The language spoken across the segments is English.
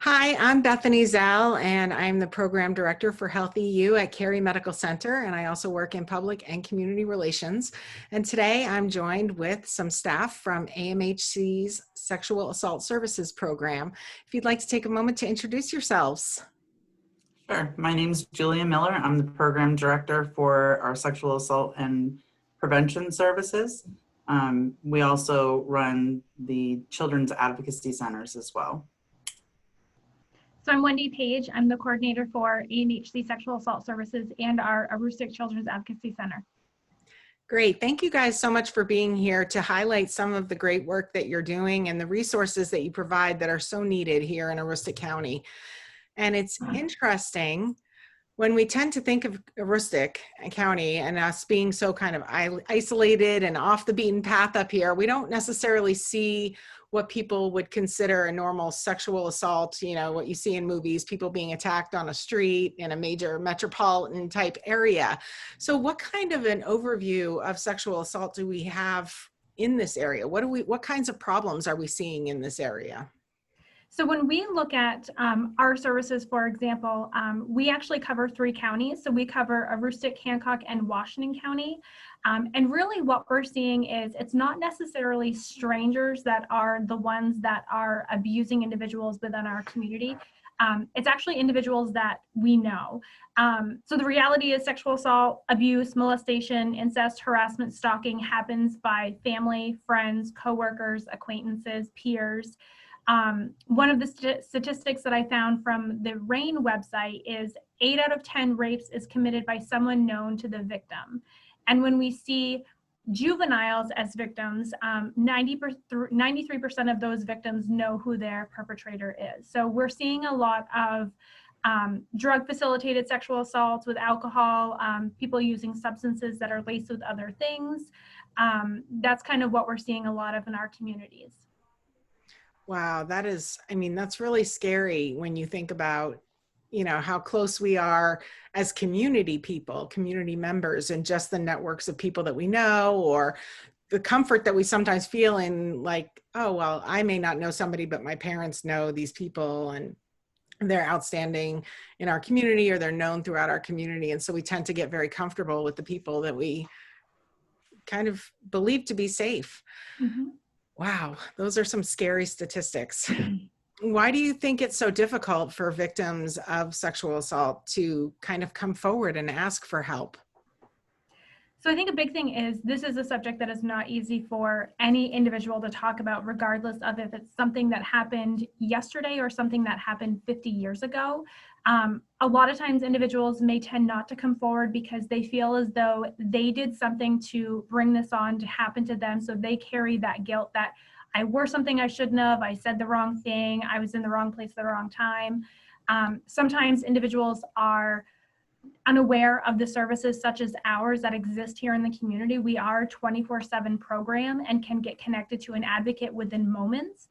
Hi, I'm Bethany Zell, and I'm the Program Director for Health EU at Cary Medical Center, and I also work in public and community relations. And today I'm joined with some staff from AMHC's Sexual Assault Services Program. If you'd like to take a moment to introduce yourselves. Sure. My name is Julia Miller. I'm the Program Director for our Sexual Assault and Prevention Services. We also run the Children's Advocacy Centers as well. So I'm Wendy Page. I'm the coordinator for AMHC Sexual Assault Services and our Aroostook Children's Advocacy Center. Great. Thank you guys so much for being here to highlight some of the great work that you're doing and the resources that you provide that are so needed here in Aroostook County. And it's interesting when we tend to think of Aroostook County and us being so kind of isolated and off the beaten path up here, we don't necessarily see what people would consider a normal sexual assault, you know, what you see in movies, people being attacked on a street in a major metropolitan type area. So what kind of an overview of sexual assault do we have in this area? What kinds of problems are we seeing in this area? So when we look at our services, for example, we actually cover 3 counties. So we cover Aroostook, Hancock, and Washington County. And really what we're seeing is it's not necessarily strangers that are the ones that are abusing individuals within our community. It's actually individuals that we know. So the reality is sexual assault, abuse, molestation, incest, harassment, stalking happens by family, friends, coworkers, acquaintances, peers. One of the statistics that I found from the RAIN website is 8 out of 10 rapes is committed by someone known to the victim. And when we see juveniles as victims, 93% of those victims know who their perpetrator is. So we're seeing a lot of drug facilitated sexual assaults with alcohol, people using substances that are laced with other things. That's kind of what we're seeing a lot of in our communities. Wow, that is, I mean, that's really scary when you think about, you know, how close we are as community people, community members, and just the networks of people that we know, or the comfort that we sometimes feel in like, oh, well, I may not know somebody, but my parents know these people and they're outstanding in our community, or they're known throughout our community. And so we tend to get very comfortable with the people that we kind of believe to be safe. Mm-hmm. Wow, those are some scary statistics. Why do you think it's so difficult for victims of sexual assault to kind of come forward and ask for help? So I think a big thing is this is a subject that is not easy for any individual to talk about, regardless of if it's something that happened yesterday or something that happened 50 years ago. A lot of times individuals may tend not to come forward because they feel as though they did something to bring this on to happen to them. So they carry that guilt that I wore something I shouldn't have, I said the wrong thing, I was in the wrong place at the wrong time. Sometimes individuals are unaware of the services such as ours that exist here in the community. We are a 24/7 program and can get connected to an advocate within moments.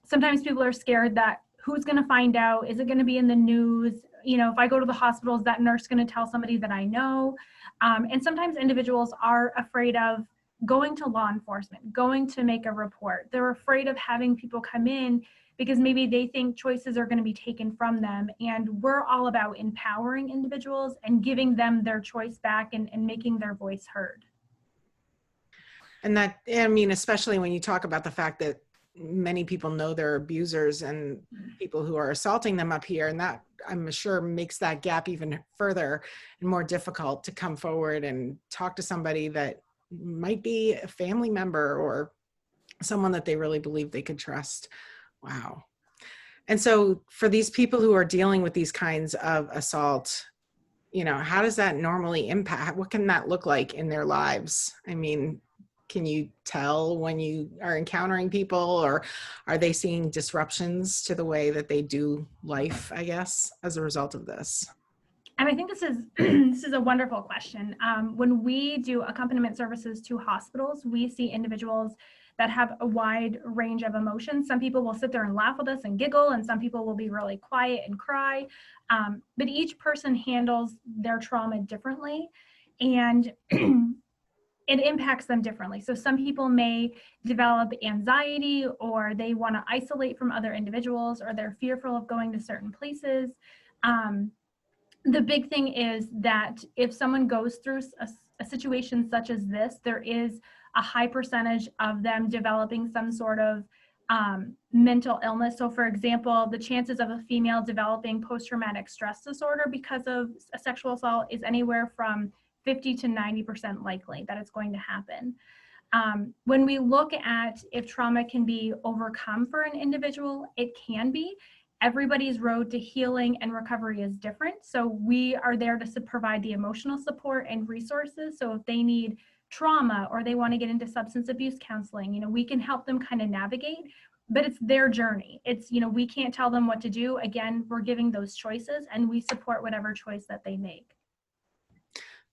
Sometimes people are scared that who's going to find out? Is it going to be in the news? You know, if I go to the hospital, is that nurse going to tell somebody that I know? And sometimes individuals are afraid of going to law enforcement, going to make a report. They're afraid of having people come in because maybe they think choices are going to be taken from them. And we're all about empowering individuals and giving them their choice back and making their voice heard. And that, I mean, especially when you talk about the fact that many people know their abusers and people who are assaulting them up here, and that I'm sure makes that gap even further and more difficult to come forward and talk to somebody that might be a family member or someone that they really believe they could trust. Wow. And so for these people who are dealing with these kinds of assault, you know, how does that normally impact? What can that look like in their lives? I mean, can you tell when you are encountering people, or are they seeing disruptions to the way that they do life, I guess, as a result of this? And I think this is a wonderful question. When we do accompaniment services to hospitals, we see individuals that have a wide range of emotions. Some people will sit there and laugh with us and giggle, and some people will be really quiet and cry. But each person handles their trauma differently. And it impacts them differently. So some people may develop anxiety, or they want to isolate from other individuals, or they're fearful of going to certain places. The big thing is that if someone goes through a situation such as this, there is a high percentage of them developing some sort of mental illness. So for example, the chances of a female developing post-traumatic stress disorder because of a sexual assault is anywhere from 50 to 90% likely that it's going to happen. When we look at if trauma can be overcome for an individual, it can be. Everybody's road to healing and recovery is different. So we are there to provide the emotional support and resources. So if they need trauma or they want to get into substance abuse counseling, you know, we can help them kind of navigate, but it's their journey. It's, you know, we can't tell them what to do. Again, we're giving those choices, and we support whatever choice that they make.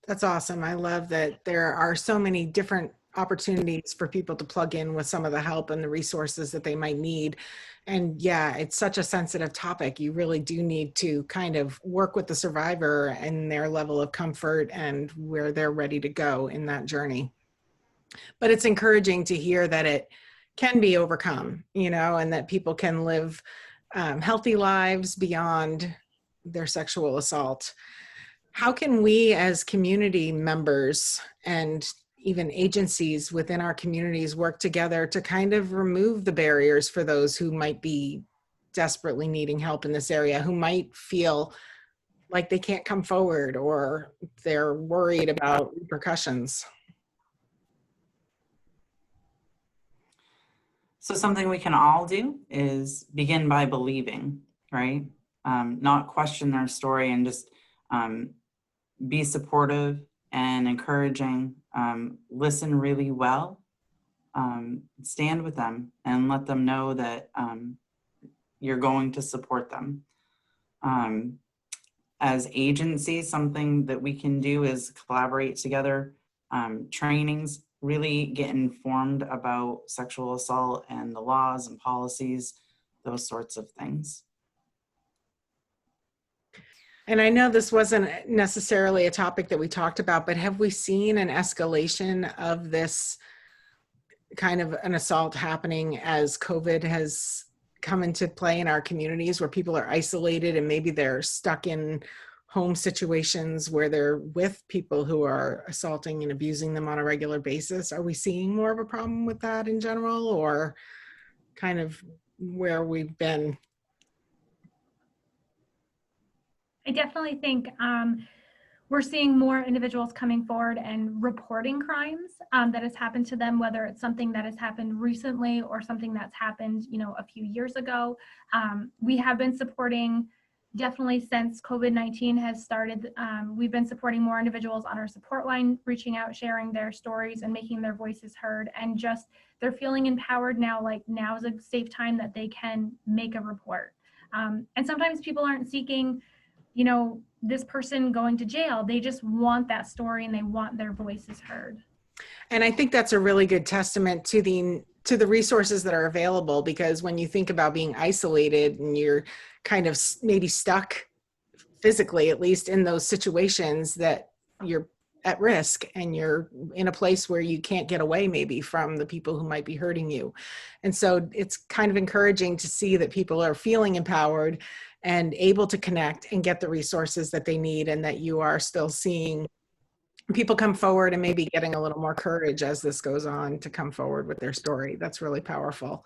That's awesome. I love that there are so many different opportunities for people to plug in with some of the help and the resources that they might need. And yeah, it's such a sensitive topic. You really do need to kind of work with the survivor and their level of comfort and where they're ready to go in that journey. But it's encouraging to hear that it can be overcome, you know, and that people can live healthy lives beyond their sexual assault. How can we as community members and even agencies within our communities work together to kind of remove the barriers for those who might be desperately needing help in this area, who might feel like they can't come forward or they're worried about repercussions? So something we can all do is begin by believing, right? Not question their story, and just be supportive and encouraging, listen really well, stand with them and let them know that you're going to support them. As agencies, something that we can do is collaborate together, trainings, really get informed about sexual assault and the laws and policies, those sorts of things. And I know this wasn't necessarily a topic that we talked about, but have we seen an escalation of this kind of an assault happening as COVID has come into play in our communities, where people are isolated and maybe they're stuck in home situations where they're with people who are assaulting and abusing them on a regular basis? Are we seeing more of a problem with that in general, or kind of where we've been? I definitely think we're seeing more individuals coming forward and reporting crimes that has happened to them, whether it's something that has happened recently or something that's happened, you know, a few years ago. We have been supporting, definitely since COVID-19 has started, we've been supporting more individuals on our support line, reaching out, sharing their stories and making their voices heard, and just they're feeling empowered now, like now is a safe time that they can make a report. And sometimes people aren't seeking, you know, this person going to jail. They just want that story and they want their voices heard. And I think that's a really good testament to the resources that are available, because when you think about being isolated and you're kind of maybe stuck physically, at least in those situations that you're at risk and you're in a place where you can't get away maybe from the people who might be hurting you. And so it's kind of encouraging to see that people are feeling empowered and able to connect and get the resources that they need, and that you are still seeing people come forward and maybe getting a little more courage as this goes on to come forward with their story. That's really powerful.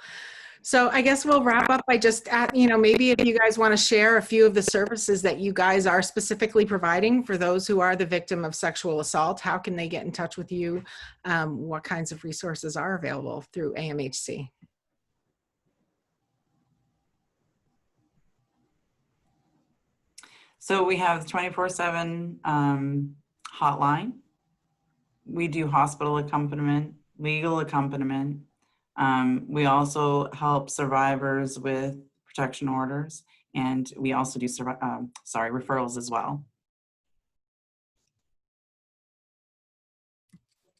So I guess we'll wrap up by just, you know, maybe if you guys want to share a few of the services that you guys are specifically providing for those who are the victim of sexual assault. How can they get in touch with you? What kinds of resources are available through AMHC? So we have 24/7 hotline. We do hospital accompaniment, legal accompaniment. We also help survivors with protection orders, and we also do referrals as well.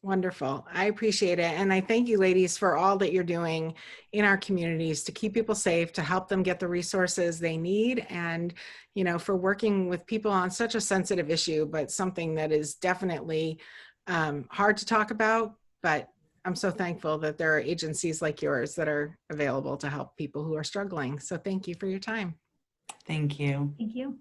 Wonderful. I appreciate it. And I thank you, ladies, for all that you're doing in our communities to keep people safe, to help them get the resources they need, and, you know, for working with people on such a sensitive issue, but something that is definitely hard to talk about, but I'm so thankful that there are agencies like yours that are available to help people who are struggling. So thank you for your time. Thank you. Thank you.